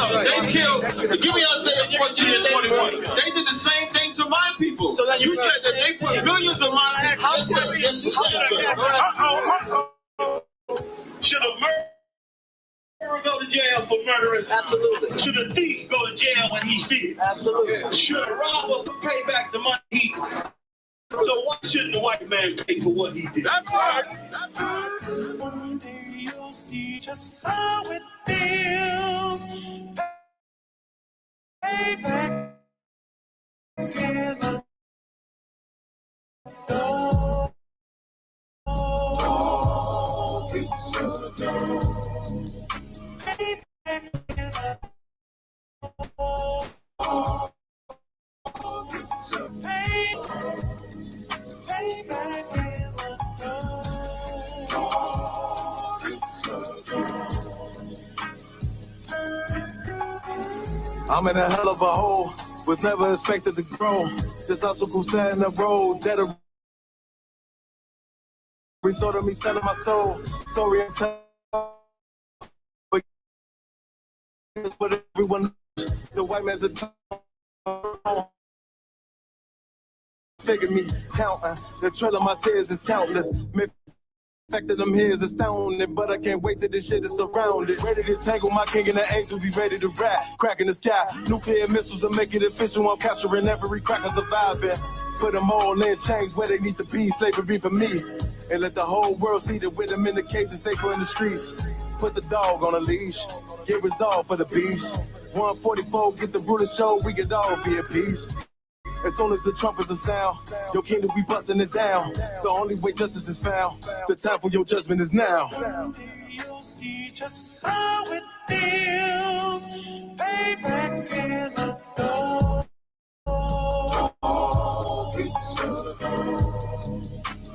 They killed, give me Isaiah 14 and 21. They did the same thing to my people. So then you said that they put millions of my actions. Should a murderer go to jail for murdering? Absolutely. Should a thief go to jail when he steals? Absolutely. Should a robber pay back the money he... So why shouldn't the white man pay for what he did? That's right. One day you'll see just how it feels. Payback is a dog. It's a dog. Payback is a dog. It's a payback is a dog. It's a dog. I'm in a hell of a hole. Was never expected to grow. Just hustle cool sand in the road. That a resort of me selling my soul. Story and tell. But everyone knows. The white man's a dog. Figure me counting. The trail of my tears is countless. Fact that I'm here is astounding, but I can't wait till this shit is surrounded. Ready to tangle my king and the angel, be ready to rap. Cracking the sky, nuclear missiles are making it official. I'm capturing every cracker surviving. Put them all in chains where they need to be. Slavery for me, and let the whole world see that with them in the cage and safer in the streets. Put the dog on a leash, get resolved for the beast. 144, get the ruler show, we could all be at peace. As soon as the trumpets are sound, your kingdom be busting it down. The only way justice is found, the time for your judgment is now. You'll see just how it feels. Payback is a dog. It's a dog.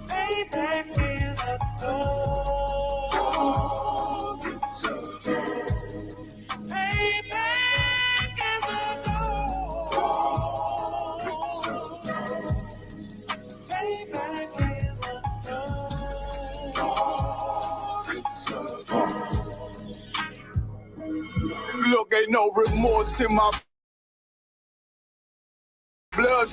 Payback is a dog. It's a dog. Payback is a dog. Look, ain't no remorse in my blood.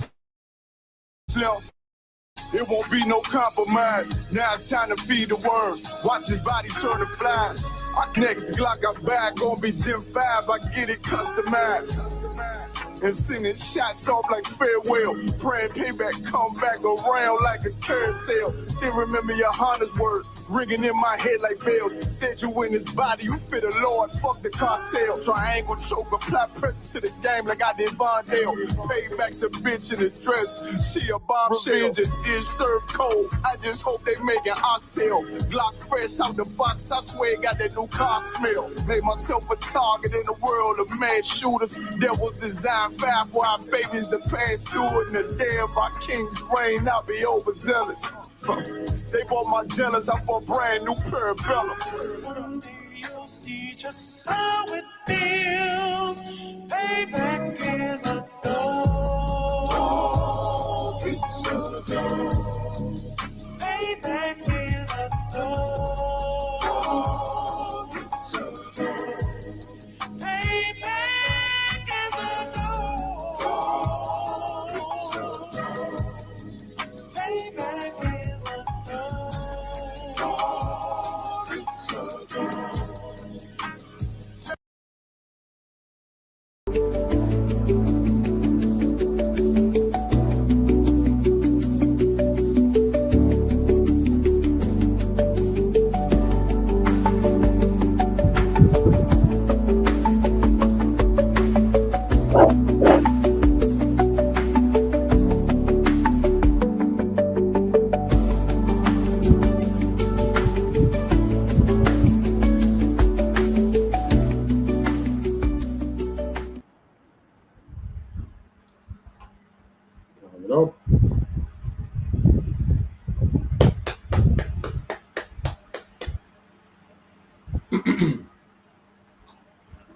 It won't be no compromise. Now it's time to feed the worms. Watch his body turn to flies. Our next Glock I buy gon' be Gen 5. I get it customized. And sending shots off like farewell. Praying payback come back around like a carousel. Still remember YAHANNA's words ringing in my head like bells. Said you in his body, you fit a Lord, fuck the cocktail. Triangle choke, apply pressure to the game like I did Vondale. Payback's a bitch in a dress, she a bombshell. Revenge is served cold, I just hope they make an oxtail. Glock fresh out the box, I swear it got that new car smell. Made myself a target in the world of mad shooters. That was designed 5 for our babies to pass through it. And the day of our king's reign, I'll be overzealous. They bought my jealous out for a brand new pair of bellows. One day you'll see just how it feels. Payback is a dog. It's a dog. Payback is a dog. It's a dog. Payback is a dog. It's a dog. Payback is a dog. It's a dog.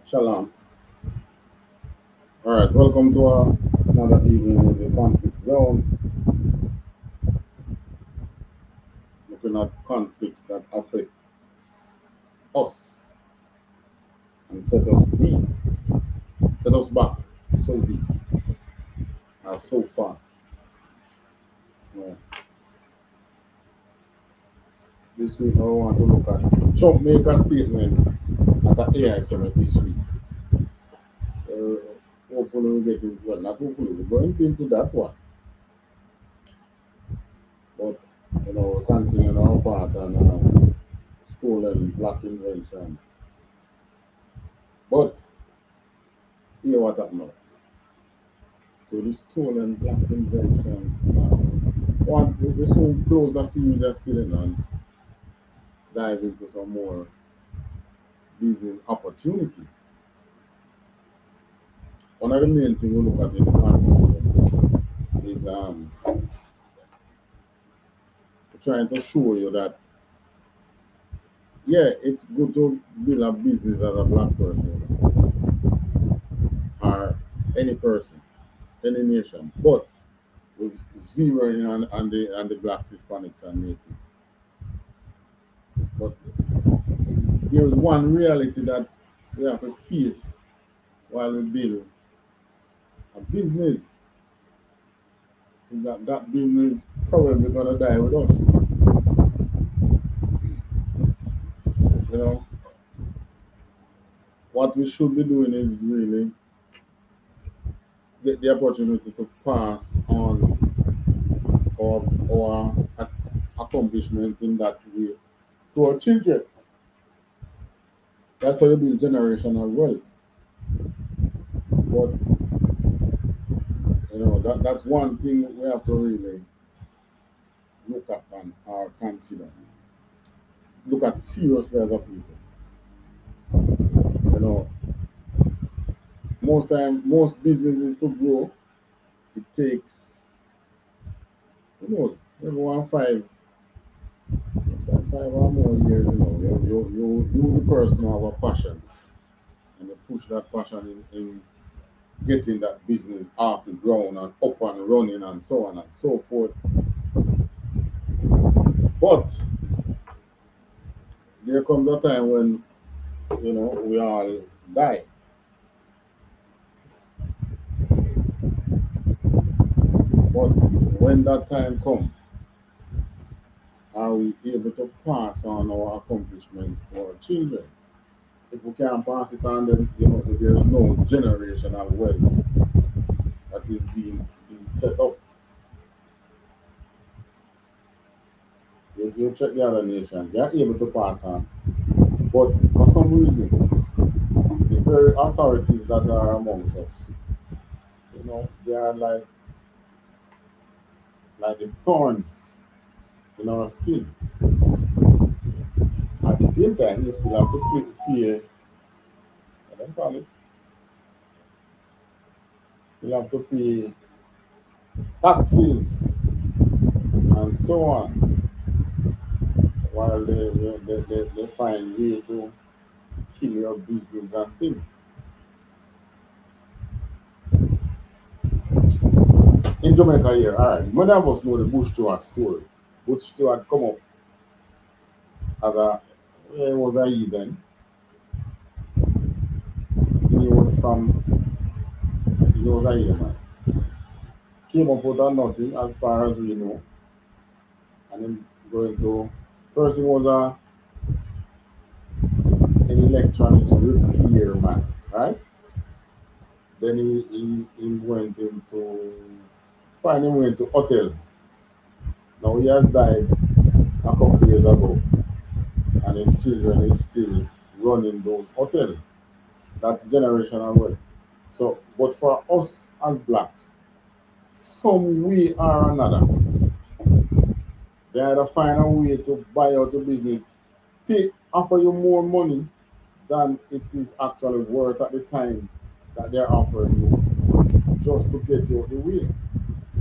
Shalom. All right, welcome to another evening in the conflict zone. Looking at conflicts that affect us and set us deep set us back so deep or so far. You know, this week I want to look at Trump make a statement at the AI summit this week. Uh, Hopefully we get into, well, not hopefully, we're going into that one. But we're continuing our part on stolen black inventions. But here what happened now. So the stolen black inventions. One, we soon close the series of still and dive into some more business opportunity. One of the main things we look at in the conference is trying to show you that yeah, it's good to build a business as a black person or any person, any nation, but with zeroing on the blacks, Hispanics, and natives. But there's one reality that we have to face while we build a business. Is that business probably gonna die with us. You know, what we should be doing is really get the opportunity to pass on our accomplishments in that way to our children. That's how you build generational wealth. But that's one thing we have to really look at and or consider. Look at seriously as a people. You know, most businesses to grow, it takes who knows, maybe 5 or more years. You the person who have a passion and you push that passion in getting that business off the ground and up and running and so on and so forth. But there comes a time when we all die. But when that time comes, are we able to pass on our accomplishments to our children? If we can't pass it on, then so there is no generational wealth that is being set up. You check the other nations, they are able to pass on, but for some reason, the very authorities that are amongst us, they are like the thorns in our skin. At the same time, you still have to pay I don't call it, still have to pay taxes and so on, while they find way to kill your business and things. In Jamaica here, alright, many of us know the Bush Stewart story. Bush Stewart come up as he was a heathen. He was a heathen man. Came up with a nothing as far as we know. And then going to, first he was an electronics repair man, right? Then he went into, finally went to hotel. Now he has died a couple of years ago, and his children is still running those hotels. That's generational wealth. So, but for us as blacks, some way or another, they either find a way to buy out your business, offer you more money than it is actually worth at the time that they're offering you just to get you out the way.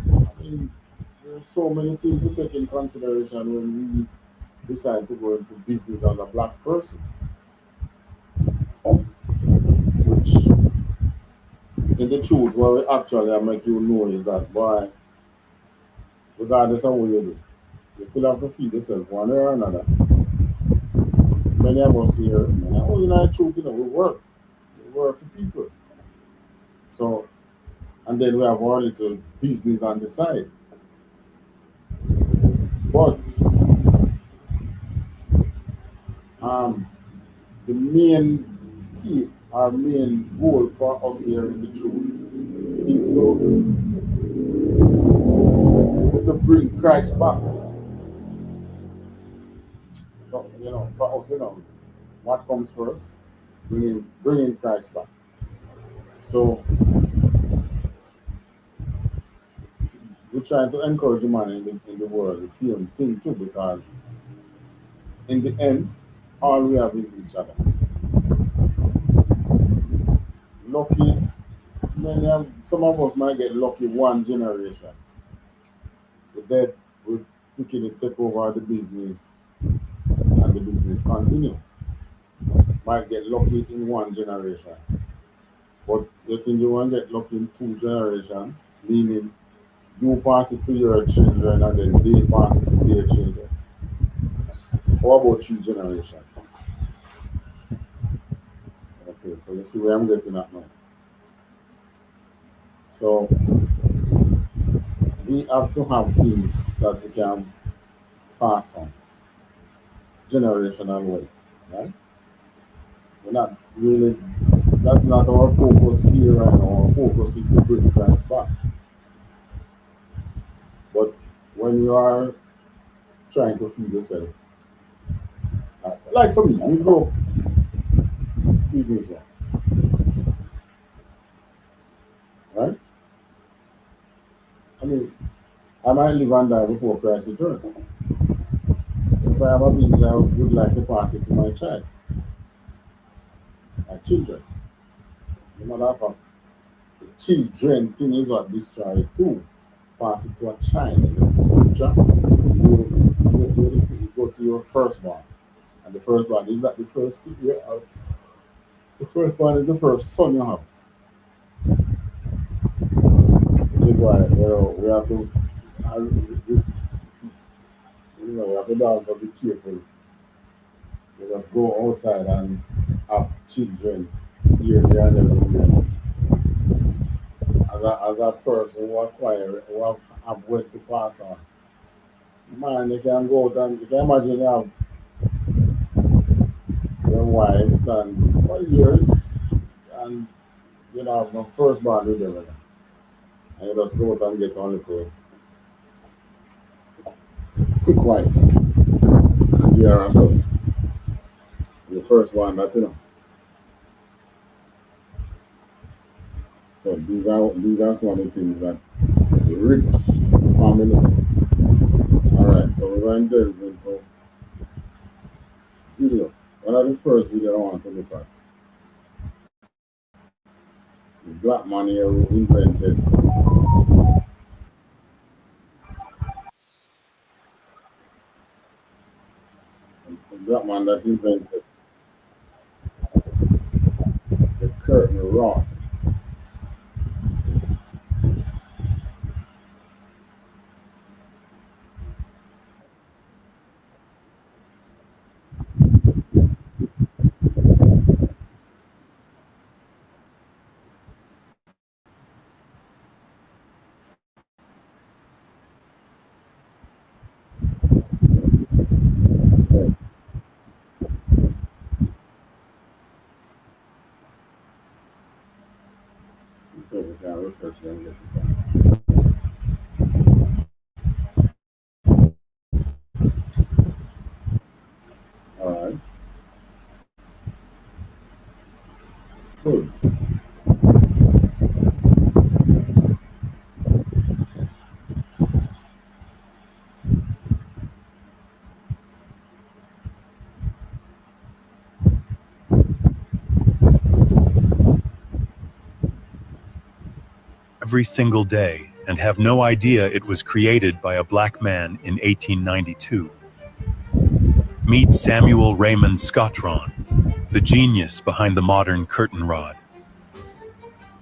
I mean, there's so many things to take in consideration when we decide to go into business as a black person, which in the truth, what we actually make you know is that, boy, regardless of what you do, you still have to feed yourself one way or another. Many of us here, many of us in our truth, we work for people. So, and then we have our little business on the side. But the main state, our main goal for us here in the truth is to bring Christ back. So, for us, what comes first? Bringing Christ back. So we're trying to encourage man in the world the same thing too, because in the end, all we have is each other. Lucky, some of us might get lucky one generation, but then we quickly take over the business and the business continue. Might get lucky in one generation, but you think you want to get lucky in 2 generations, meaning you pass it to your children and then they pass it to their children. How about 3 generations? Okay, so you see where I'm getting at now. So we have to have things that we can pass on, generational wealth, right? We're not really, that's not our focus here right now. Our focus is to bring Christ back. But when you are trying to feed yourself, like for me, we grow business wise, right? I mean, I might live and die before Christ returns. If I have a business, I would like to pass it to my child, my children. No matter if the children thing is what destroy it too. Pass it to a child. In the scripture, you go to your firstborn. And the firstborn is that the first the firstborn is the first son you have. Which is why we have to we have to also be careful. You just go outside and have children here, there, and everywhere. As a person who have wealth to pass on, man, you can go out and you can imagine you have your wives and for years, and you know have no firstborn with them, and you just go out and get a little quick wife, and you are so the first one that you know. So these are some of the things that rips the family. Alright, so we're going to delve into video. One of the first video I want to look at. The black man here who invented the black man that invented the curtain rod. Okay. So we can refresh and get it done. Alright. Good. Every single day and have no idea it was created by a black man in 1892. Meet Samuel Raymond Scottron, the genius behind the modern curtain rod.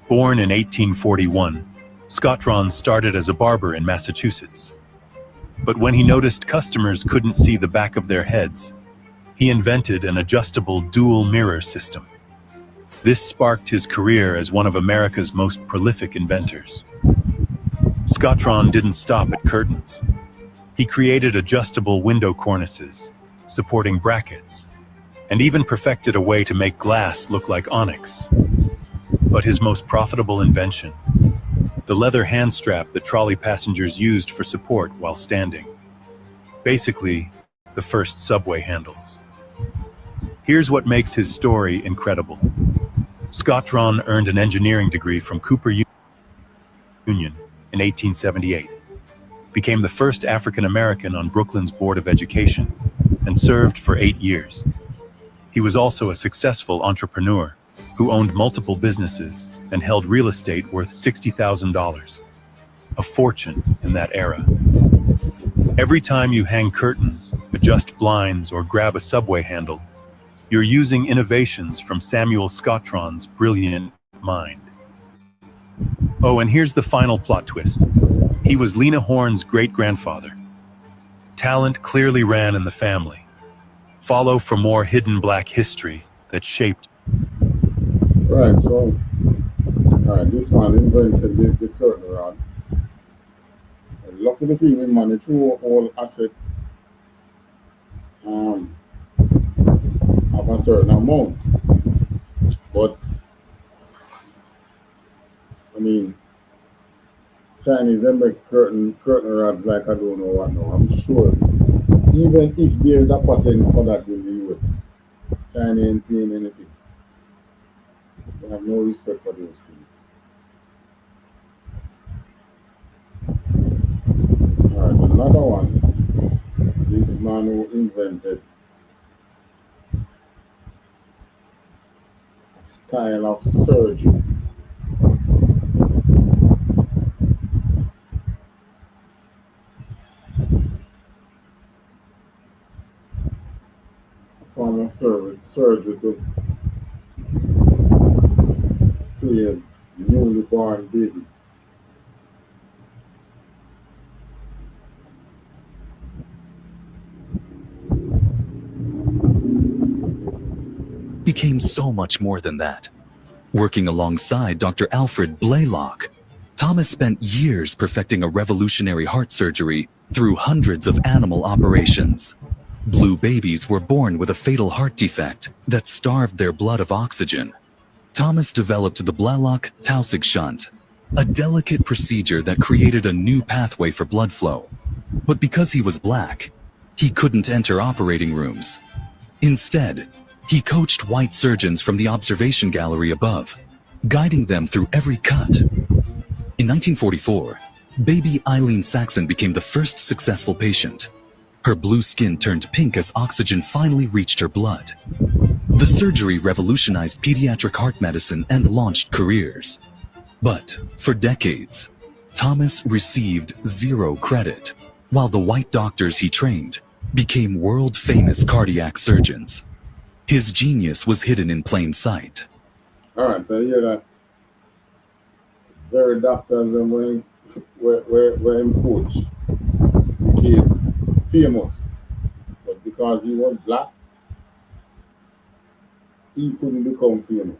Born in 1841, Scottron started as a barber in Massachusetts. But when he noticed customers couldn't see the back of their heads, he invented an adjustable dual mirror system. This sparked his career as one of America's most prolific inventors. Scottron didn't stop at curtains. He created adjustable window cornices, supporting brackets, and even perfected a way to make glass look like onyx. But his most profitable invention, the leather hand strap that trolley passengers used for support while standing. Basically, the first subway handles. Here's what makes his story incredible. Scottron earned an engineering degree from Cooper Union in 1878, became the first African-American on Brooklyn's Board of Education, and served for 8 years. He was also a successful entrepreneur who owned multiple businesses and held real estate worth $60,000, a fortune in that era. Every time you hang curtains, adjust blinds, or grab a subway handle, you're using innovations from Samuel Scottron's brilliant mind. Oh, and here's the final plot twist. He was Lena Horne's great-grandfather. Talent clearly ran in the family. Follow for more hidden black history that shaped. Right, so, this man invented the curtain rods. And luckily for him, man, he threw all assets of a certain amount. But, I mean, Chinese, they make curtain rods like I don't know what now. I'm sure, even if there's a patent for that in the US, China ain't paying anything. They have no respect for those things. Alright, another one. This man who invented a style of surgery. Form of surgery to save newly born babies. Became so much more than that. Working alongside Dr. Alfred Blaylock, Thomas spent years perfecting a revolutionary heart surgery through hundreds of animal operations. Blue babies were born with a fatal heart defect that starved their blood of oxygen. Thomas developed the Blaylock-Taussig shunt, a delicate procedure that created a new pathway for blood flow. But because he was black, he couldn't enter operating rooms. Instead, he coached white surgeons from the observation gallery above, guiding them through every cut. In 1944, baby Eileen Saxon became the first successful patient. Her blue skin turned pink as oxygen finally reached her blood. The surgery revolutionized pediatric heart medicine and launched careers. But for decades, Thomas received zero credit, while the white doctors he trained became world-famous cardiac surgeons. His genius was hidden in plain sight. Alright, so you hear that? Very doctors and where him coach became famous. But because he was black, he couldn't become famous.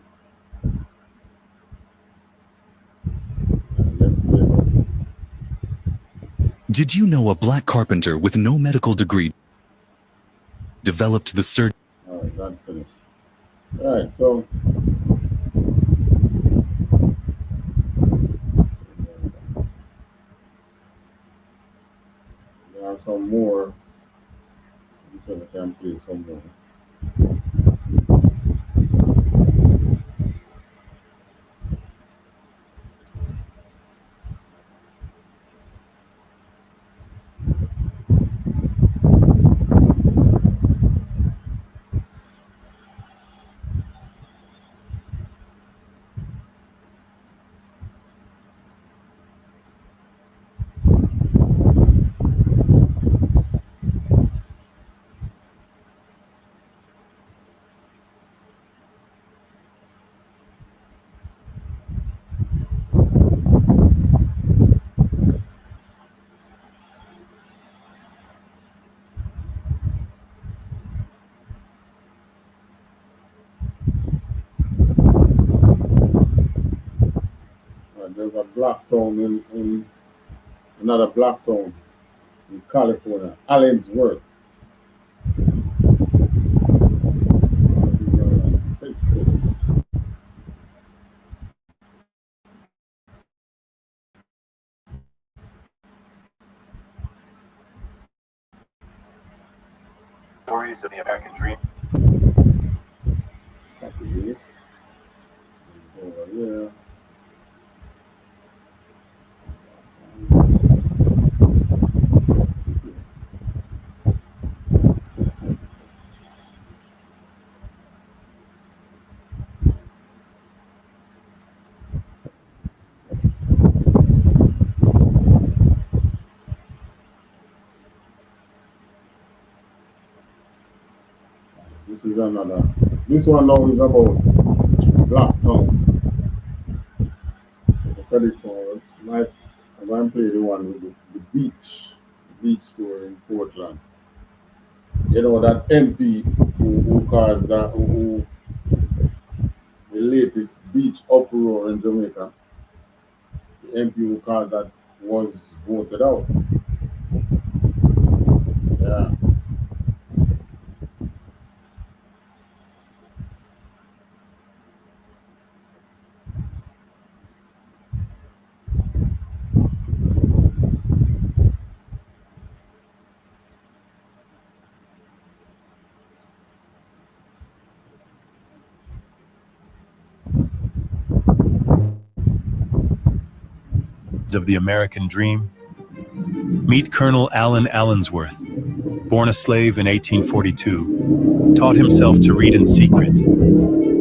Let's play that. Did you know a black carpenter with no medical degree developed the surgery? Alright, that's finished. Alright, so there are some more. So we can play some more. black town in another black town in California, Allensworth. Facebook. Stories of the American Dream. Copy this. Over here. This is another. This one now is about Blacktown. Look at this one. Like I'm going to play the one with the beach store in Portland. You know that MP who caused that who the latest beach uproar in Jamaica. The MP who caused that was voted out. Yeah. Of the American Dream. Meet Colonel Allen Allensworth, born a slave in 1842, taught himself to read in secret,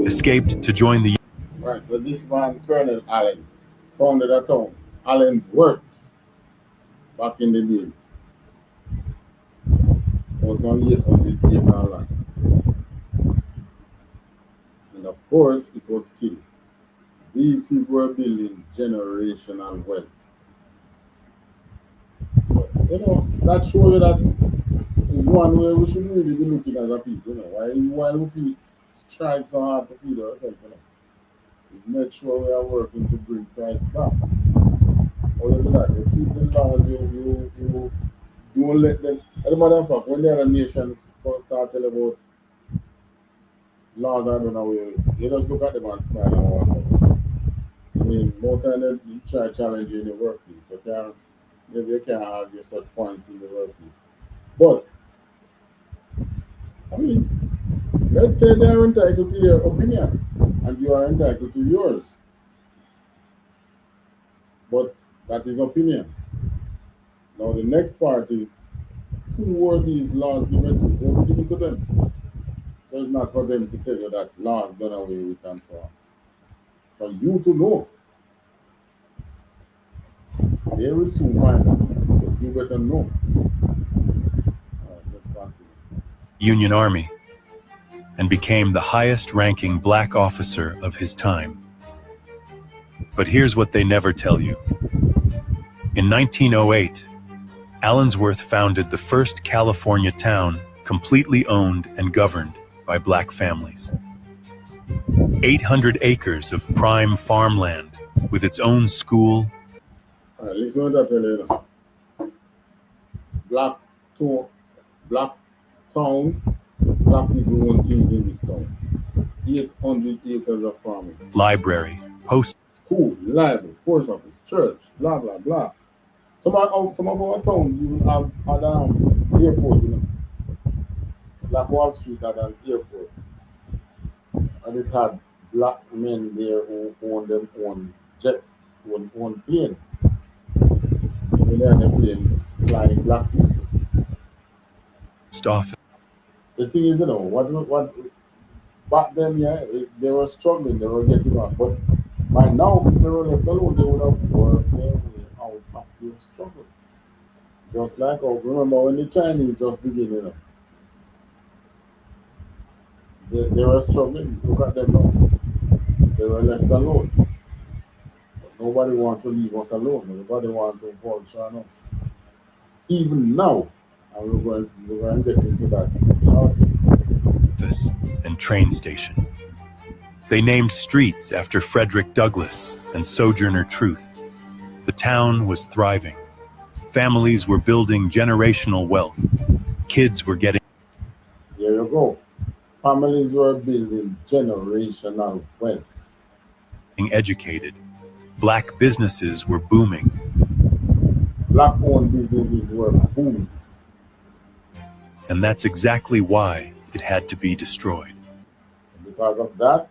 escaped to join the Right, so this man, Colonel Allen, founded a town, Allensworth, back in the days. It was on 800 acre land. And of course, it was killed. These people were building generational wealth. So, that shows you that is one way we should really be looking as a people, while we feel strive so hard to feed ourselves, is make sure we are working to bring price back. Or you do that, you keep the laws, you don't let them. As a matter of fact, when the other nations start telling about laws are done away with, you just look at them and smile and walk out. I mean, more time they try challenging in the workplace. Maybe you can't argue such points in the workplace. But, I mean, let's say they are entitled to their opinion and you are entitled to yours. But that is opinion. Now the next part is, who were these laws given to? Who was given to them? So it's not for them to tell you that laws done away with and so on. It's for you to know. They will soon find out, but you better know. Let's continue. Union Army and became the highest-ranking black officer of his time. But here's what they never tell you. In 1908, Allensworth founded the first California town completely owned and governed by black families. 800 acres of prime farmland with its own school. All right, listen to that, tell you now. Black town, black people own things in this town. 800 acres of farming. Library, post. School, library, post office, church, blah, blah, blah. Some of our towns even have airports, Like Wall Street had an airport. And it had black men there who owned their own jet, own plane. When they had a plane flying black people. Office. The thing is, what back then, they were struggling, they were getting up. But by now, if they were left alone, they would have worked their way out of their struggles. Just like, remember when the Chinese just began, they were struggling. Look at them now. They were left alone. But nobody wants to leave us alone. Everybody wants to vulture on us. Even now, and we're going to get into that shortly. Office and train station. They named streets after Frederick Douglass and Sojourner Truth. The town was thriving. Families were building generational wealth. Kids were getting There you go. Families were building generational wealth. educated. Black businesses were booming. Black-owned businesses were booming. And that's exactly why it had to be destroyed. And because of that,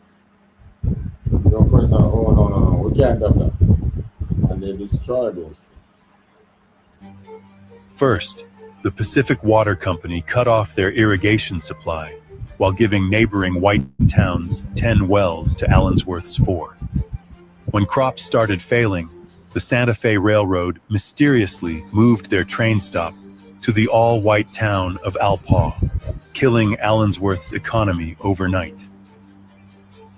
your person, oh no, we can't have that. And they destroyed those things. First, the Pacific Water Company cut off their irrigation supply while giving neighboring white towns 10 wells to Allensworth's 4. When crops started failing, the Santa Fe Railroad mysteriously moved their train stop to the all-white town of Alpaugh, killing Allensworth's economy overnight.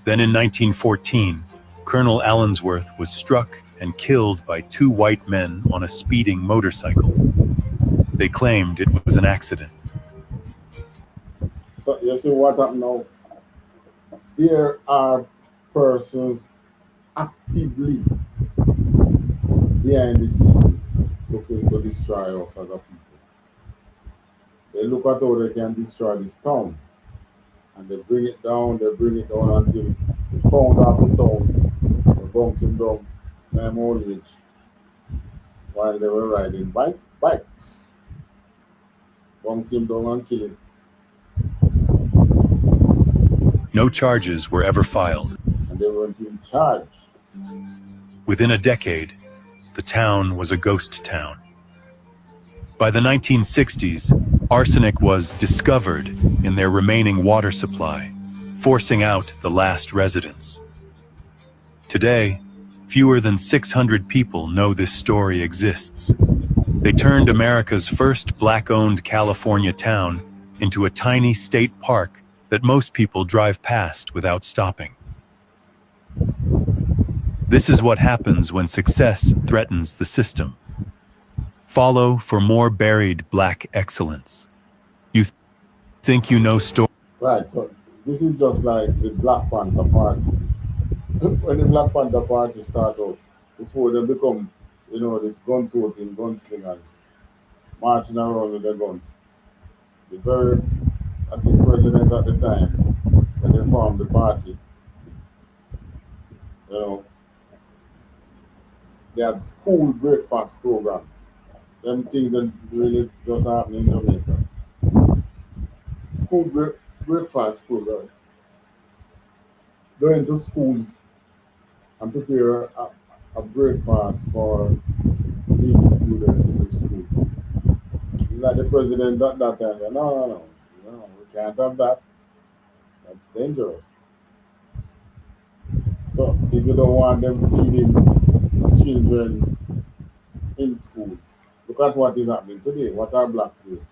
Then in 1914, Colonel Allensworth was struck and killed by 2 white men on a speeding motorcycle. They claimed it was an accident. So you see what happened now? There are persons actively behind the scenes looking to destroy us as a people. They look at how they can destroy this town, and they bring it down until they found out the town, they bounce him down in their old age while they were riding bikes. Bounce him down and kill him. No charges were ever filed. And they weren't in charge. Within a decade, the town was a ghost town. By the 1960s, arsenic was discovered in their remaining water supply, forcing out the last residents. Today, fewer than 600 people know this story exists. They turned America's first black-owned California town into a tiny state park that most people drive past without stopping. This is what happens when success threatens the system. Follow for more buried black excellence. You think you know story? Right, so this is just like the Black Panther Party. When the Black Panther Party start out, before they become, this gun-toting gunslingers, marching around with their guns. The very, I think, president at the time, when they formed the party, they had school breakfast programs. Them things that really just happen in Jamaica. School breakfast program. Going to schools and prepare a breakfast for the students in the school. Like the president at that time, no, we can't have that. That's dangerous. So if you don't want them feeding children in schools, look at what is happening today. What are blacks doing?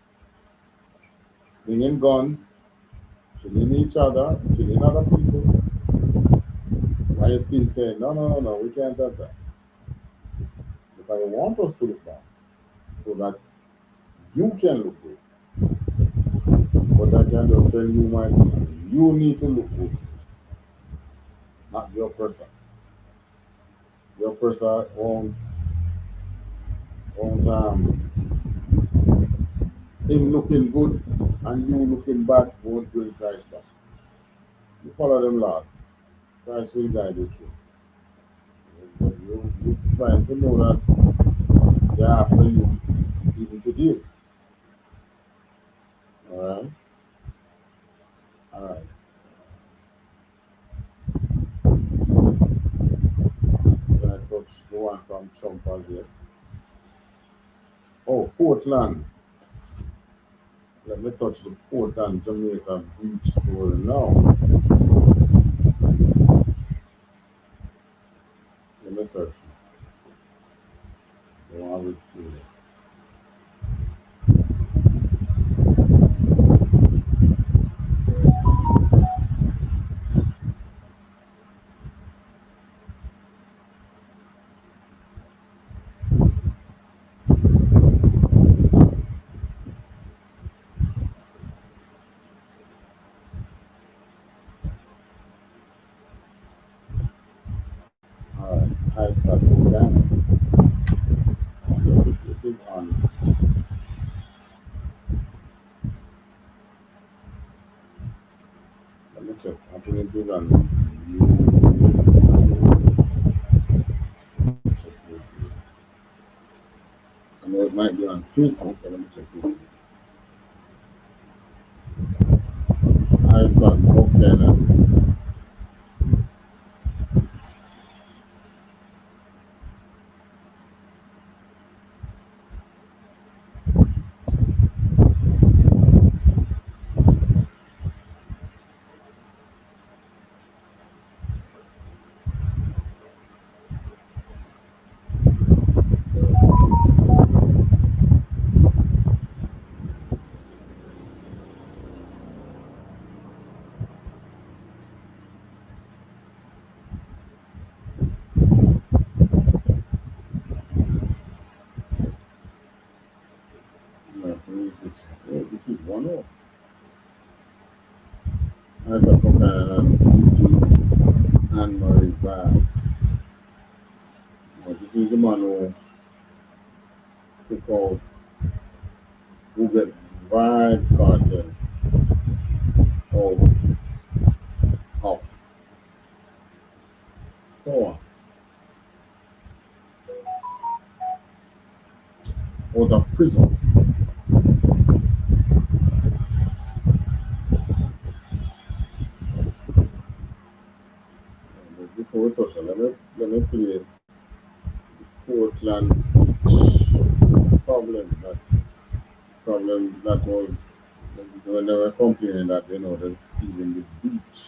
Slinging guns, killing each other, killing other people. Why are you still saying, no, we can't have that? Because you want us to look bad, so that you can look good. But I can just tell you, you need to look good, not the oppressor. The oppressor won't him looking good and you looking bad won't bring Christ back. You follow them laws, Christ will guide you through. But you trying to know that they're after you even today. Alright? Alright. Can I touch the one from Trump as yet? Oh, Portland. Let me touch the Portland, Jamaica beach story now. Let me search it. I want to read through it. Alright, I start again. check. I think it is on check YouTube. I know it might be on Facebook, but let me check YouTube. I saw okay. This is one off. I saw and Marie Vibes. This is the man who took out who get Vibes Cartel out of power, out of prison. But before we touch on, let me play the Portland Beach problem that was when they were complaining that they're stealing the beach.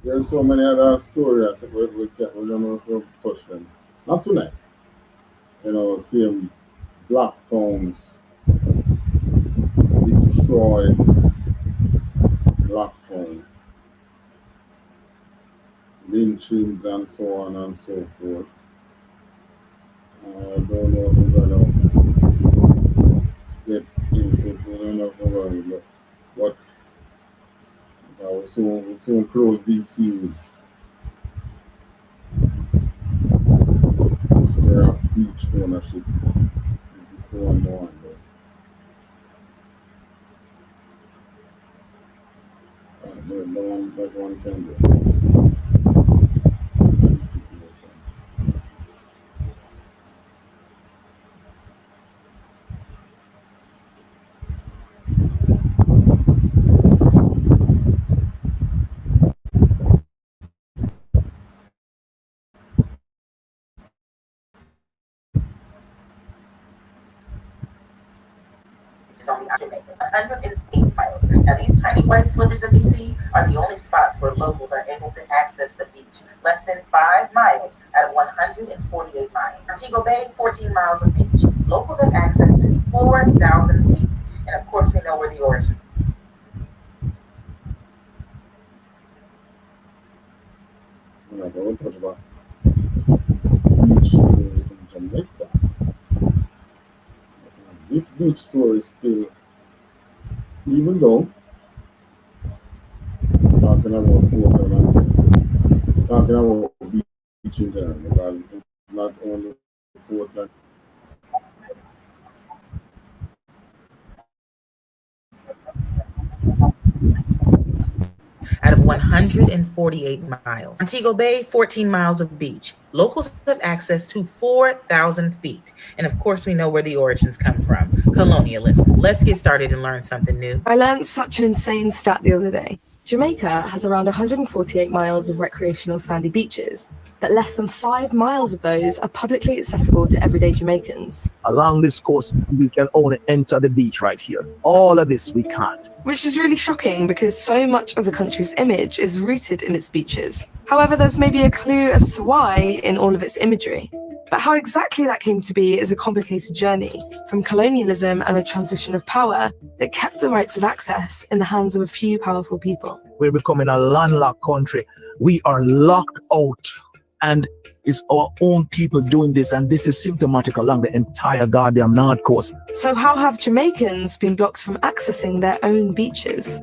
There's so many other stories I think we don't touch them. Not tonight. Same black towns destroyed black town, lynchings and so on and so forth. I don't know if we're gonna get into it. I don't know if we're going to, but we'll soon close these series. History of beach ownership. This is the one more. That one can do. On the Jamaica, 108 miles. Now, these tiny white slivers that you see are the only spots where locals are able to access the beach. Less than 5 miles out of 148 miles. Montego Bay, 14 miles of beach. Locals have access to 4,000 feet. And of course, we know where the origin. We'll talk about beach in Jamaica. This beach story is still, even though talking about Portland, talking about beach in general, because it's not only Portland. Out of 148 miles. Montego Bay, 14 miles of beach. Locals have access to 4,000 feet. And of course, we know where the origins come from. Colonialism. Let's get started and learn something new. I learned such an insane stat the other day. Jamaica has around 148 miles of recreational sandy beaches, but less than 5 miles of those are publicly accessible to everyday Jamaicans. Along this coast, we can only enter the beach right here. All of this we can't. Which is really shocking because so much of the country's image is rooted in its beaches. However, there's maybe a clue as to why in all of its imagery. But how exactly that came to be is a complicated journey, from colonialism and a transition of power that kept the rights of access in the hands of a few powerful people. We're becoming a landlocked country. We are locked out, and it's our own people doing this, and this is symptomatic along the entire goddamn North Coast. So how have Jamaicans been blocked from accessing their own beaches?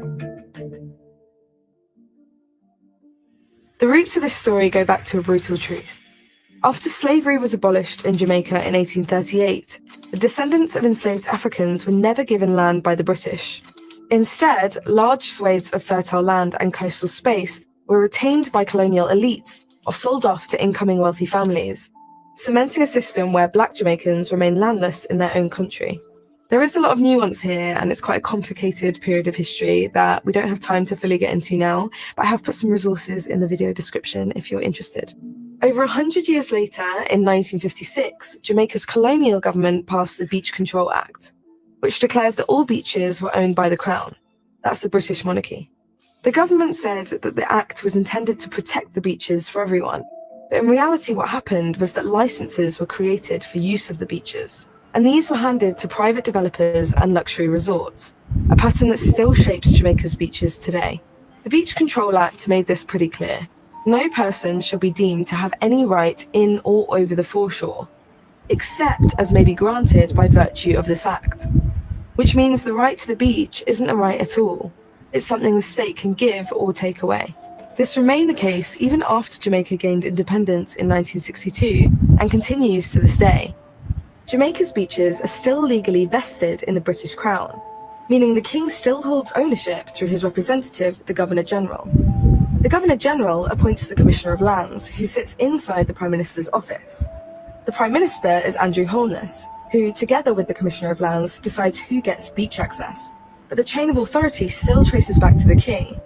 The roots of this story go back to a brutal truth. After slavery was abolished in Jamaica in 1838, the descendants of enslaved Africans were never given land by the British. Instead, large swathes of fertile land and coastal space were retained by colonial elites or sold off to incoming wealthy families, cementing a system where Black Jamaicans remain landless in their own country. There is a lot of nuance here, and it's quite a complicated period of history that we don't have time to fully get into now, but I have put some resources in the video description if you're interested. Over 100 years later, in 1956, Jamaica's colonial government passed the Beach Control Act, which declared that all beaches were owned by the Crown. That's the British monarchy. The government said that the act was intended to protect the beaches for everyone, but in reality what happened was that licenses were created for use of the beaches, and these were handed to private developers and luxury resorts, a pattern that still shapes Jamaica's beaches today. The Beach Control Act made this pretty clear. No person shall be deemed to have any right in or over the foreshore, except as may be granted by virtue of this act. Which means the right to the beach isn't a right at all. It's something the state can give or take away. This remained the case even after Jamaica gained independence in 1962 and continues to this day. Jamaica's beaches are still legally vested in the British Crown, meaning the King still holds ownership through his representative, the Governor-General. The Governor-General appoints the Commissioner of Lands, who sits inside the Prime Minister's office. The Prime Minister is Andrew Holness, who, together with the Commissioner of Lands, decides who gets beach access. But the chain of authority still traces back to the King.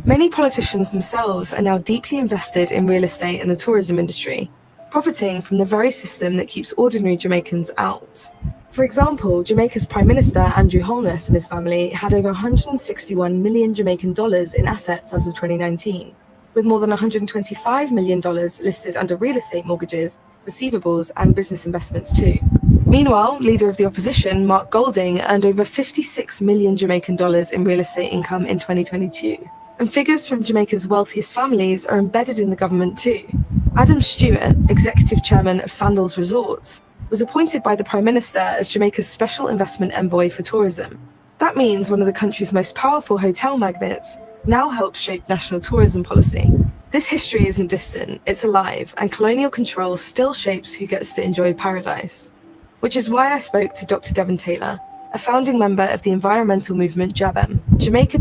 Many politicians themselves are now deeply invested in real estate and the tourism industry, profiting from the very system that keeps ordinary Jamaicans out. For example, Jamaica's Prime Minister, Andrew Holness, and his family had over 161 million Jamaican dollars in assets as of 2019, with more than $125 million listed under real estate mortgages, receivables, and business investments too. Meanwhile, leader of the opposition, Mark Golding, earned over 56 million Jamaican dollars in real estate income in 2022. And figures from Jamaica's wealthiest families are embedded in the government too. Adam Stewart, executive chairman of Sandals Resorts, was appointed by the Prime Minister as Jamaica's special investment envoy for tourism. That means one of the country's most powerful hotel magnates now helps shape national tourism policy. This history isn't distant, it's alive, and colonial control still shapes who gets to enjoy paradise. Which is why I spoke to Dr. Devon Taylor, a founding member of the environmental movement JABEM, Jamaica.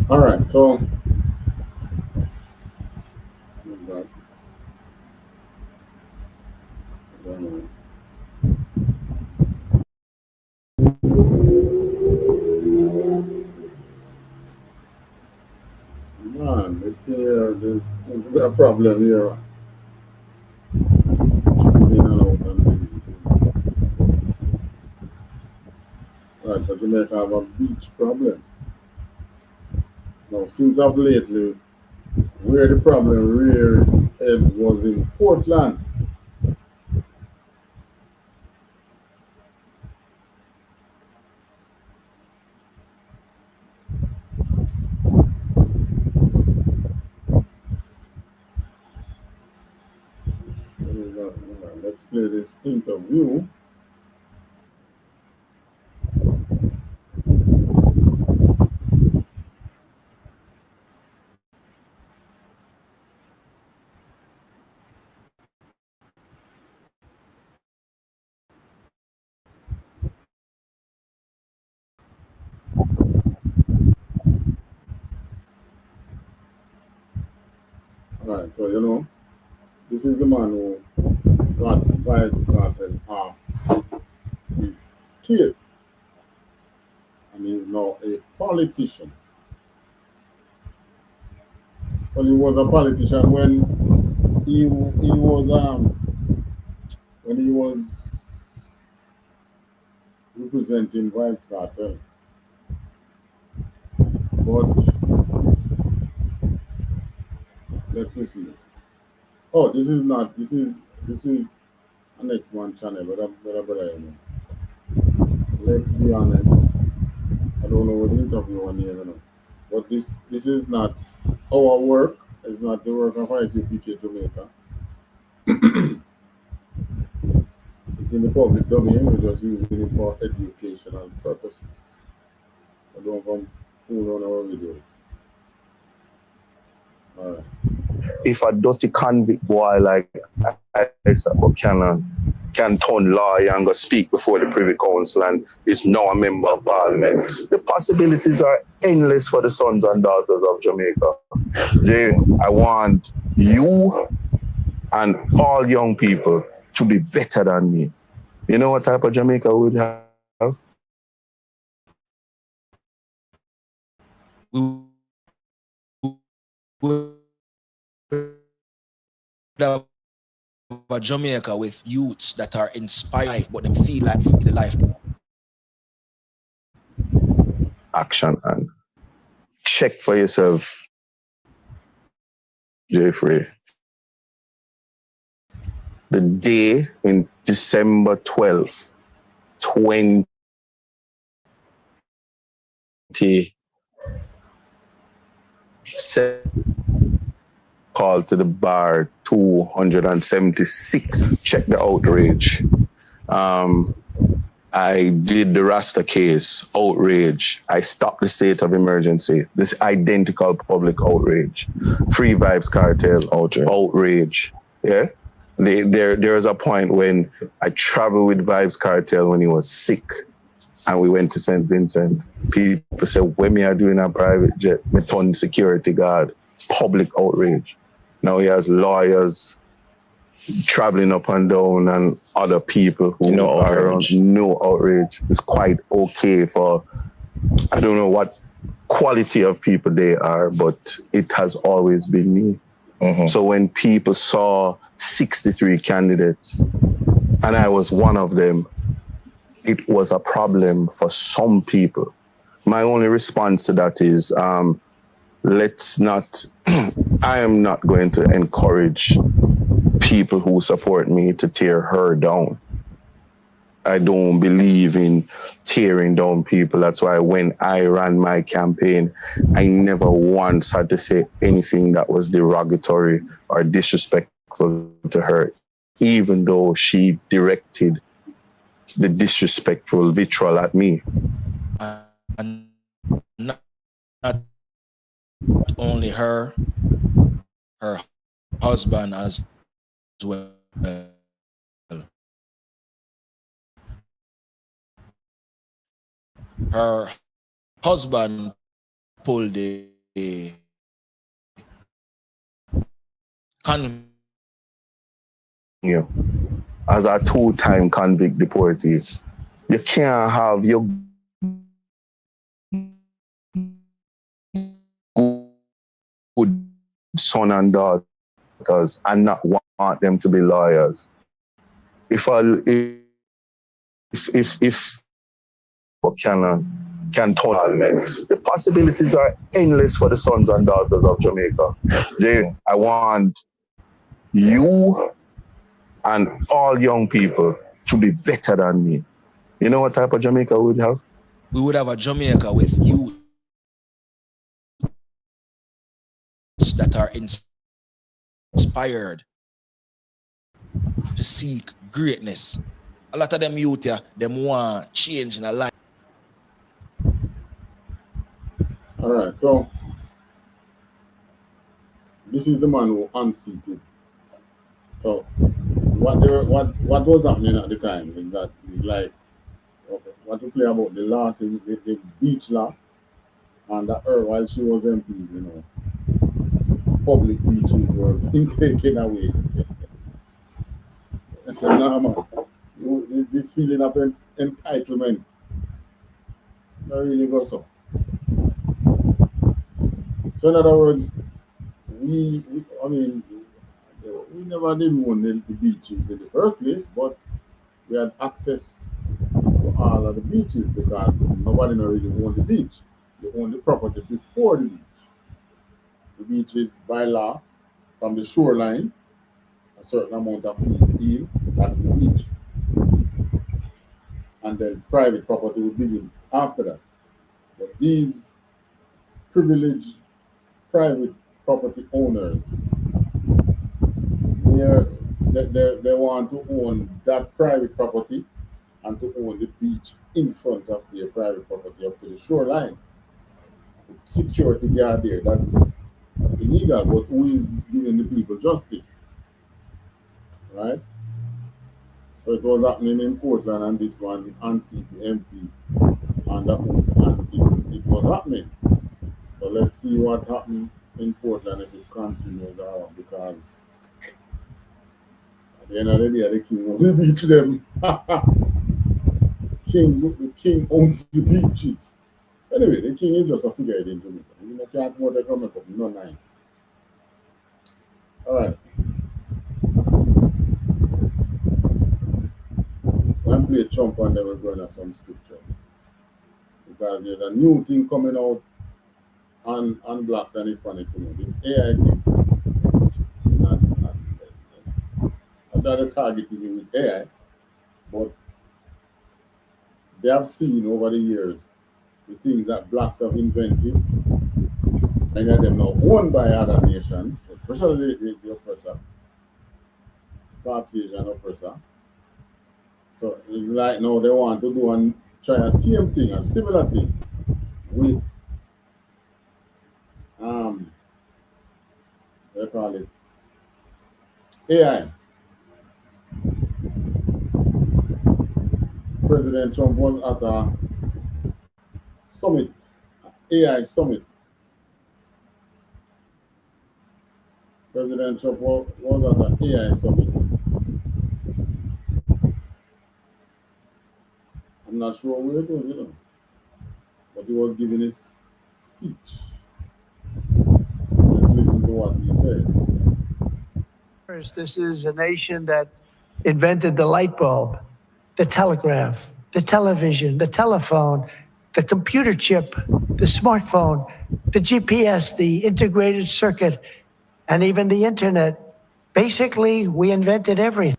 All right, so man, there's seems to be a problem here. Right, so Jamaica have a beach problem. Now, since of lately, where the problem reared head was in Portland. Let's play this interview. Alright, so you know, this is the man who got vibes cartel off his case, and he's now a politician. Well, he was a politician when he was representing Vibes Cartel. But let's listen to this. Oh, this is This is a next one channel, but you know. Let's be honest. I don't know what the interview one here, you know. But this is not our work. It's not the work of ICPK Jamaica. It's in the public domain. We're just using it for educational purposes. I don't come fool on our videos. All right. If a dirty convict boy like Isaac Buchanan can turn lawyer and go speak before the Privy Council and is now a member of Parliament, the possibilities are endless for the sons and daughters of Jamaica. Jay, I want you and all young people to be better than me. You know what type of Jamaica we would have? We would have a Jamaica with youths that are inspired, but them feel like the life. Action and check for yourself, Jeffrey. The day in December 12th, 20 called to the bar 276. Check the outrage. I did the Rasta case, outrage. I stopped the state of emergency. This identical public outrage. Free Vibes Cartel, outrage. Yeah. There was a point when I traveled with Vibes Cartel when he was sick, and we went to St. Vincent. People said, when me are doing a private jet, me turn security guard. Public outrage. Now he has lawyers traveling up and down and other people who are around. No outrage. It's quite okay for, I don't know what quality of people they are, but it has always been me. Mm-hmm. So when people saw 63 candidates and I was one of them, it was a problem for some people. My only response to that is, let's not, I am not going to encourage people who support me to tear her down. I don't believe in tearing down people. That's why when I ran my campaign, I never once had to say anything that was derogatory or disrespectful to her, even though she directed the disrespectful vitriol at me. And not only her husband as well. Her husband pulled the convict. Yeah. As a two-time convict deportee, you can't have your good son and daughters and not want them to be lawyers. If can Parliament, the possibilities are endless for the sons and daughters of Jamaica. Jay, I want you and all young people to be better than me. You know what type of Jamaica we would have? We would have a Jamaica with youth that are inspired to seek greatness. A lot of them youth here, them want change in a life. All right, so this is the man who unseated. So what was happening at the time is that it's like, okay, what we play about the law, the beach law, and that her while she was MP, you know, public beaches were being taken away. I said, nah, man, this feeling of entitlement, not really goes up. So in other words, we never did own the beaches in the first place, but we had access to all of the beaches because nobody really owned the beach. You own the property before the beach. The beach is by law from the shoreline a certain amount of feet in, that's the beach. And then private property will begin after that. But these privileged private property owners, they want to own that private property and to own the beach in front of their private property up to the shoreline. Security guard there, that's illegal, but who is giving the people justice? Right? So it was happening in Portland, and this one unseated MP and that and it was happening. So let's see what happened in Portland if it continues on, because at the end of the day, the king won't beach them. The king owns the beaches. Anyway, the king is just a figure in Jamaica. You can't go there from up, no nice. Alright. I'm play a chunk and then we're going to have some scriptures. Because there's a new thing coming out on blacks and Hispanics, this AI thing. I'm not targeting you with AI, but they have seen over the years the things that blacks have invented. Many of them now owned by other nations, especially the oppressor, Caucasian oppressor. So it's like now they want to do and try a same thing, a similar thing with they call it AI. President Trump was at a summit, AI summit. President Trump was at an AI summit. I'm not sure where it was, but he was giving his speech. Let's listen to what he says. This is a nation that invented the light bulb, the telegraph, the television, the telephone, the computer chip, the smartphone, the GPS, the integrated circuit, and even the internet. Basically, we invented everything.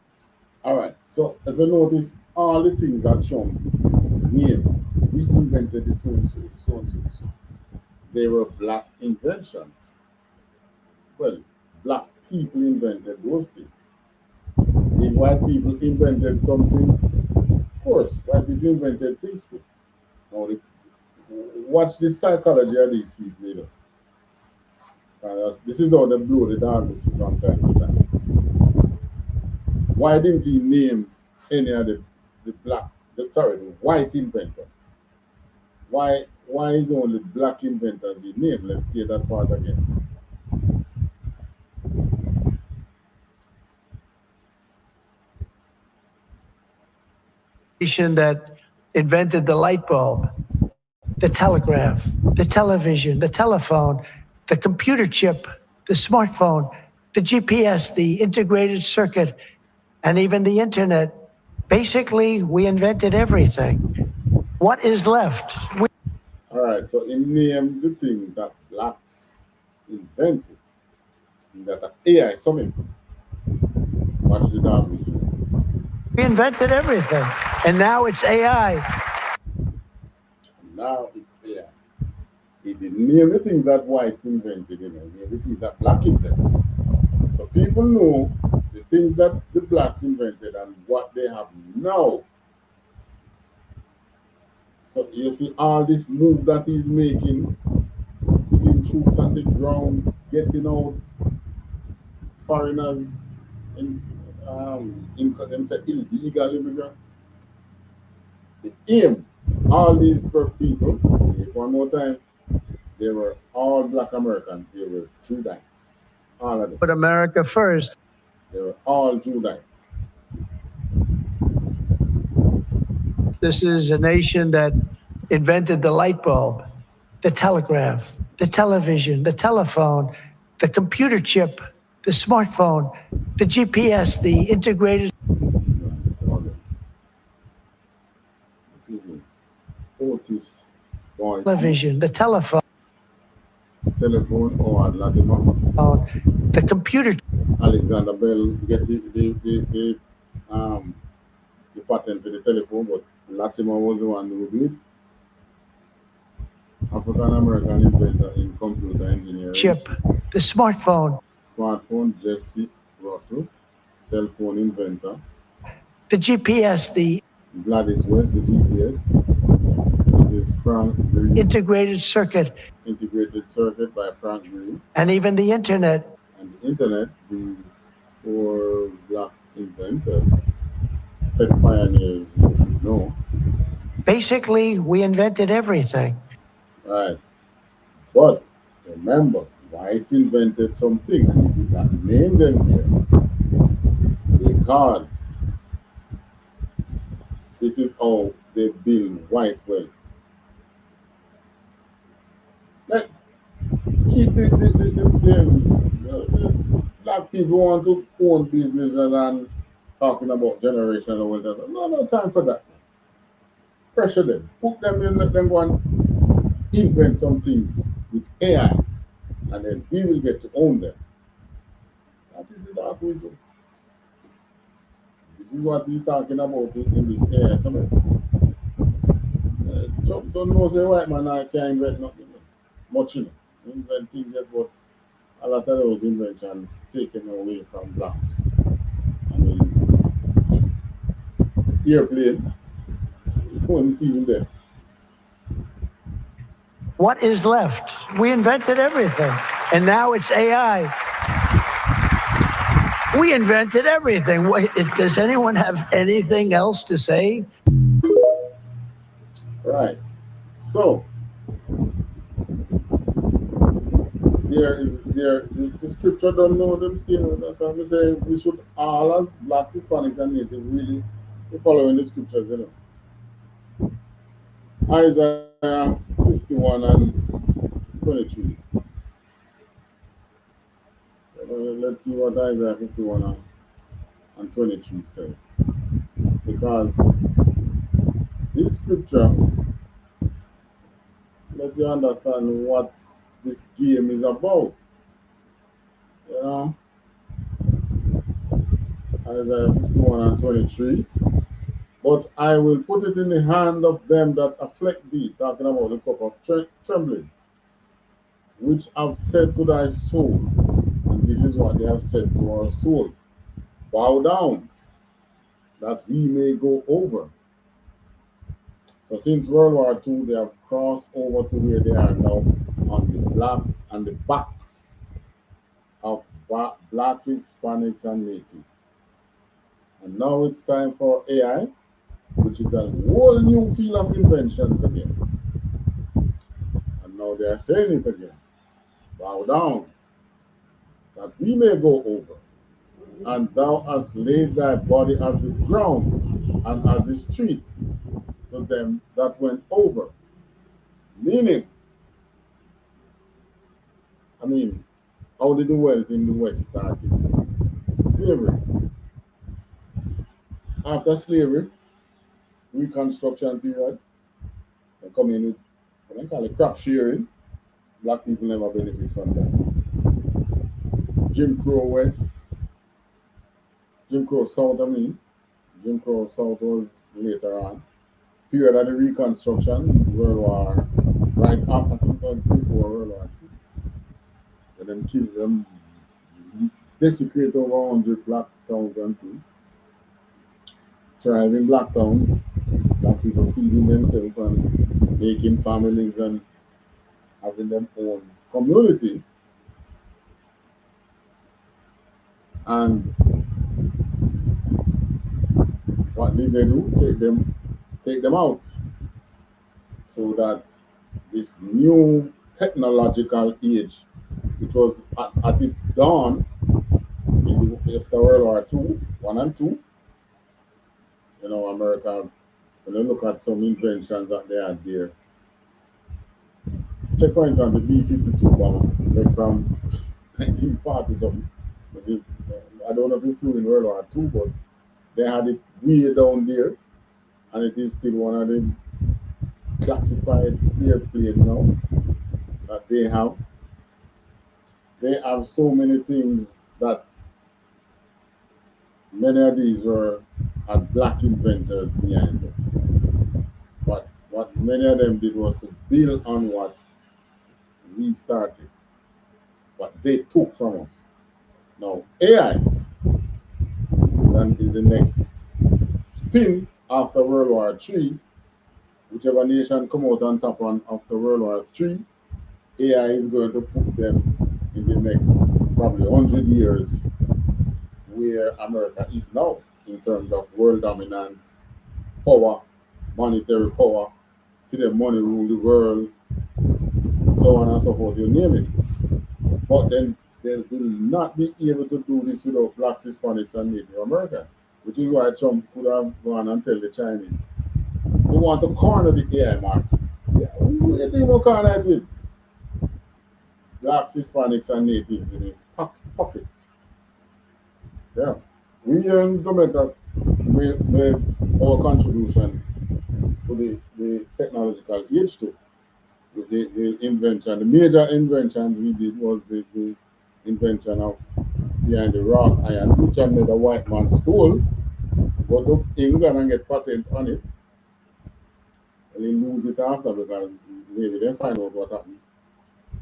All right. So if you notice, all the things that Trump named, we invented this so and so, so and so, so. They were black inventions. Well, black people invented those things. If white people invented some things, of course, white people invented things too. Now, watch the psychology of these people. This is how they blow the dog from time to time. Why didn't he name any of the white inventors? Why is only black inventors he named? Let's play that part again. That invented the light bulb, the telegraph, the television, the telephone, the computer chip, the smartphone, the GPS, the integrated circuit, and even the internet. Basically, we invented everything. What is left? All right, so he named the thing that blacks invented. He's at an AI summit. Watch the dog whistle. We invented everything, and now it's AI. Now it's AI. He didn't name the things that whites invented, he named the things that black invented. So people know the things that the blacks invented and what they have now. So you see all this move that he's making, putting troops on the ground, getting out foreigners, them say illegal immigrants. The aim, all these people, one more time, they were all black Americans. They were Judites. All of them. Put America first. They were all Judites. This is a nation that invented the light bulb, the telegraph, the television, the telephone, the computer chip, the smartphone, the GPS, the integrated television, the telephone. telephone or Latimer. The computer. Alexander Bell get the patent for the telephone, but Latimer was the one who did. African American inventor in computer engineering. Chip, the smartphone. Smartphone, Jesse Russell. Cell phone inventor. The GPS, the Gladys West, the GPS. This is Frank Green. integrated circuit. Integrated circuit by Frank Green. And even the internet. And the internet, these 4 black inventors, tech pioneers, you should know. Basically, we invented everything. Right. But remember, White invented something and he did not name them here. Because this is how they build white wealth. Like, keep the black people want to own businesses and talking about generational wealth. No time for that. Pressure them. Put them in, let them go and invent some things with AI. And then we will get to own them. That is the dark wisdom. This is what he's talking about in this AI summit. Trump don't know say white man I can't invent nothing. Much, you know. Invent things, yes, but a lot of those inventions taken away from blacks. I mean, airplane, it wasn't even there. What is left? We invented everything. And now it's AI. We invented everything. Does anyone have anything else to say? Right. So, the scripture don't know them still. That's why we say we should all as blacks, Hispanics, and Native really be following the scriptures, you know. Isaiah 51 and 23. Let's see what Isaiah 51 and 23 says. Because this scripture lets you understand what this game is about. You know? Isaiah 51 and 23. But I will put it in the hand of them that afflict thee, talking about the cup of trembling, which have said to thy soul, and this is what they have said to our soul, bow down, that we may go over. So since World War II, they have crossed over to where they are now on the backs of black Hispanics and Natives. And now it's time for AI, which is a whole new field of inventions again. And now they are saying it again. Bow down, that we may go over. And thou hast laid thy body as the ground and as the street to them that went over. Meaning, how did the wealth in the West start? Slavery. After slavery, Reconstruction period, they come in with what they call it crop sharing. Black people never benefit from that. Jim Crow West, Jim Crow South, Jim Crow South was later on. Period of the Reconstruction, World War, right after 2004, World War II. And then kill them, desecrate over 100 black towns and things. Thriving black town, black people feeding themselves and making families and having their own community. And what did they do? Take them out. So that this new technological age, which was at its dawn after World War II, 1 and 2, you know, America, when you look at some inventions that they had there, check for instance the B-52 bomber, like from 1940 something. I don't know if it flew in World War II, but they had it way down there, and it is still one of the classified airplanes now that they have. they have so many things that many of these had black inventors behind them. But what many of them did was to build on what we started, what they took from us. Now, AI then is the next spin after World War III. Whichever nation come out on top after World War III, AI is going to put them in the next probably 100 years where America is now in terms of world dominance, power, monetary power, to the money rule the world, so on and so forth, you name it. But then they will not be able to do this without blacks, Hispanics, and Native American, which is why Trump could have gone and tell the Chinese, we want to corner the AI market. Yeah, who do you think we corner it with? Blacks, Hispanics, and Natives in his pockets. Yeah. We in Jamaica made our contribution to the technological age too. The invention, the major inventions we did was the invention of behind the wrought iron, which I made a white man stole, go to England and get patent on it. And he lose it after because maybe they find out what happened.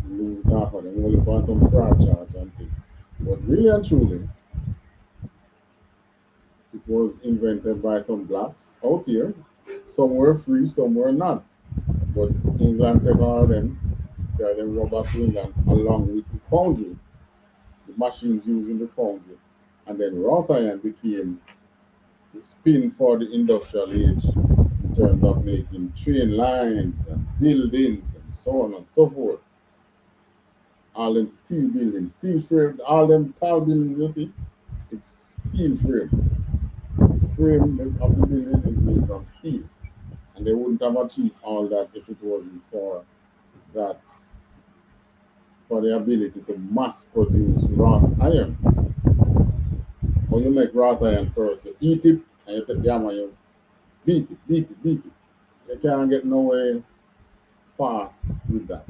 He lose it after them, only find some fraud charge and things. But really and truly, it was invented by some blacks out here. Some were free, some were not. But England take all of them, carry them go back to England along with the foundry, the machines used in the foundry. And then wrought iron became the spin for the industrial age in terms of making train lines and buildings and so on and so forth. All them steel buildings, steel frame, all them tall buildings you see, it's steel frame. The frame of the building is made from steel. And they wouldn't have achieved all that if it wasn't for that, for the ability to mass produce wrought iron. When you make wrought iron first, you eat it and you take the hammer, you beat it. You can't get nowhere fast with that.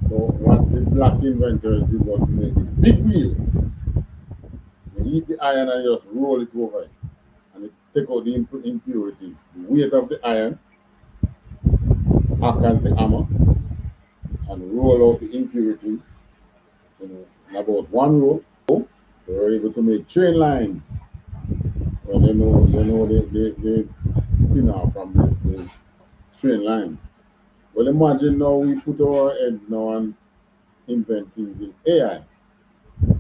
So what the black inventors did was to make this big wheel. You heat the iron and you just roll it over it. And it take out the impurities. The weight of the iron act as the hammer and roll out the impurities. In about one roll, they were able to make train lines. Well, you know they spin off from the train lines. Well, imagine now we put our heads now and invent things in AI,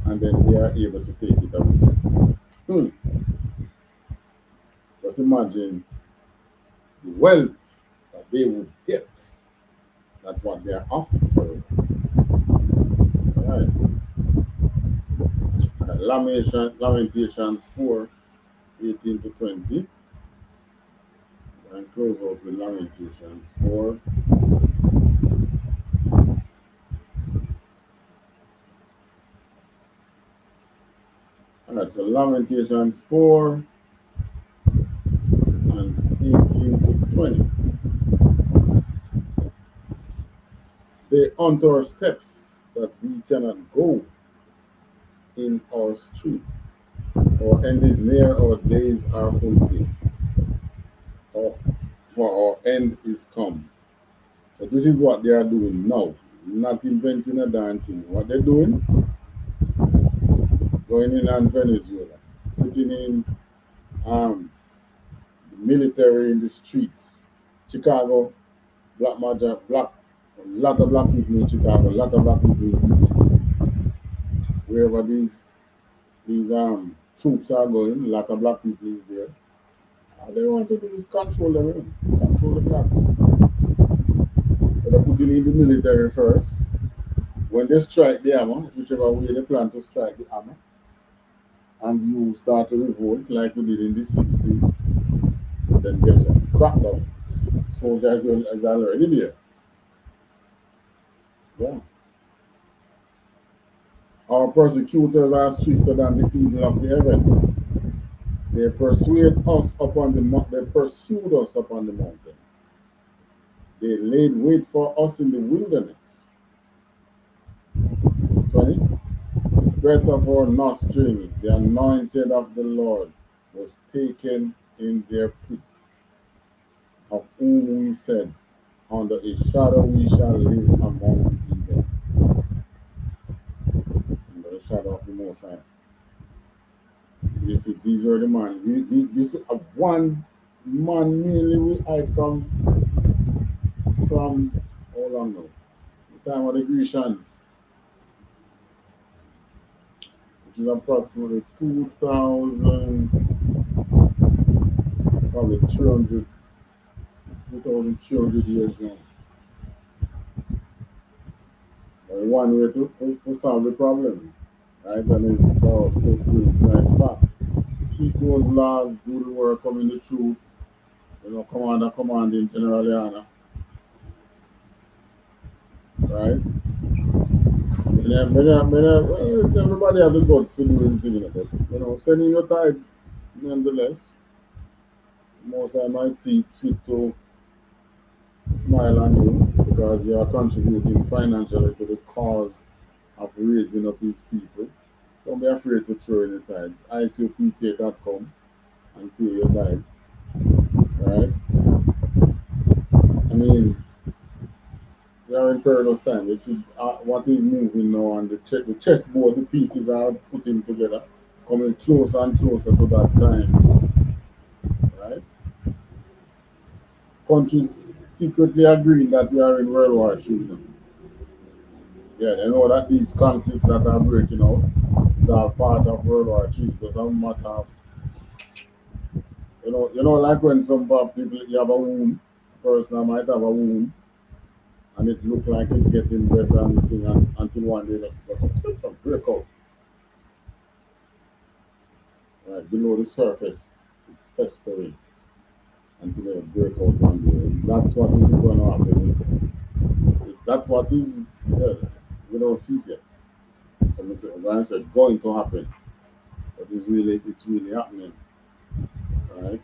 and then they are able to take it away. Just imagine the wealth that they would get. That's what they are after. Right. Lamentations 4, 18 to 20. And close out with Lamentations 4. Alright, so Lamentations 4 and 18 to 20. They haunt our steps that we cannot go in our streets. Our end is near, our days are fulfilled. For our end is come. So this is what they are doing now. Not inventing a darn thing. What they're doing, going in on Venezuela, putting in the military in the streets. Chicago, a lot of black people in Chicago, a lot of black people in DC. Wherever these troops are going, a lot of black people is there. All they want to do is control them, control the blacks. So they're putting in the military first. When they strike the hammer, whichever way they plan to strike the hammer, and you start to revolt like we did in the 60s, then guess what? Crackdown. Soldiers is already there. Yeah. Our persecutors are swifter than the eagle of the heaven. They pursued us upon the mountains. They laid wait for us in the wilderness. 20. breath of our nostrils, the anointed of the Lord, was taken in their pits, of whom we said, under a shadow we shall live among heathen. Under the shadow of the Most High. You see, these are the man. This is one man mainly we hide from how long now? The time of the Grecians, which is approximately 2,000, probably 300, 2,300 years now. But one way to solve the problem, right, and is for us to do nice spot. Keep those laws, do the work, come in the truth, commanding General YAHANNA. Right? Everybody have the guts to do anything, but sending your tithes, nonetheless, most I might see it fit to smile on you because you are contributing financially to the cause of raising up his people. Don't be afraid to throw in the tithes. ICOPK.com and pay your tithes. Right? I mean, we are in perilous time. You see what is moving now, and the chessboard, the pieces are putting together, coming closer and closer to that time. Right? Countries secretly agreeing that we are in World War III now. Yeah, they know that these conflicts that are breaking out is all part of World War III. It's just a matter of, like when some people, you have a wound, a person might have a wound, and it look like it's getting better and thing, until one day it's a breakout. Right, below the surface, it's festering until it break out one day. That's what is going to happen. That's what is, we don't see it yet. So Brian said, going to happen. But it's really happening. Right?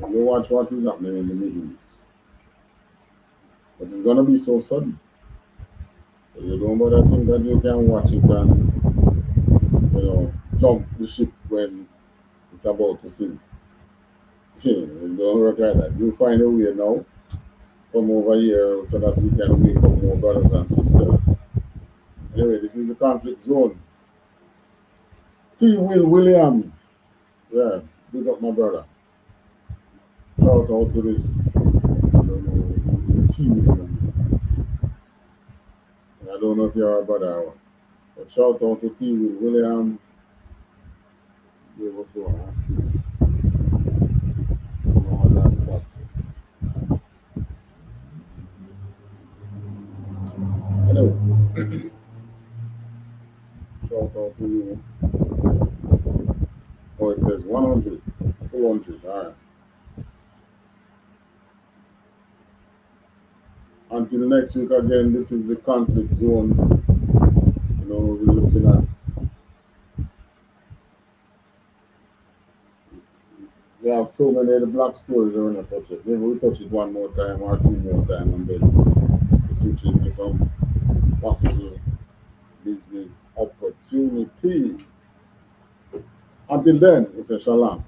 You watch what is happening in the Middle East. But it's gonna be so sudden. So you don't bother think that you can watch it and jump the ship when it's about to sink. It don't work like that. You find a way now, come over here so that we can wake up more brothers and sisters. Anyway, this is the conflict zone. T. Will Williams. Yeah, big up my brother. Shout out to this T. Williams. I don't know if you're a brother, but shout out to T. Will Williams. Anyway, shout out to you. Oh, it says 100, 200, all right. Until next week again, this is the conflict zone. We're looking at. We have so many of the black stories that we're not touch it. Maybe we'll touch it one more time or two more time and then we'll switch into some possible business opportunities. Until then, it's a shalom.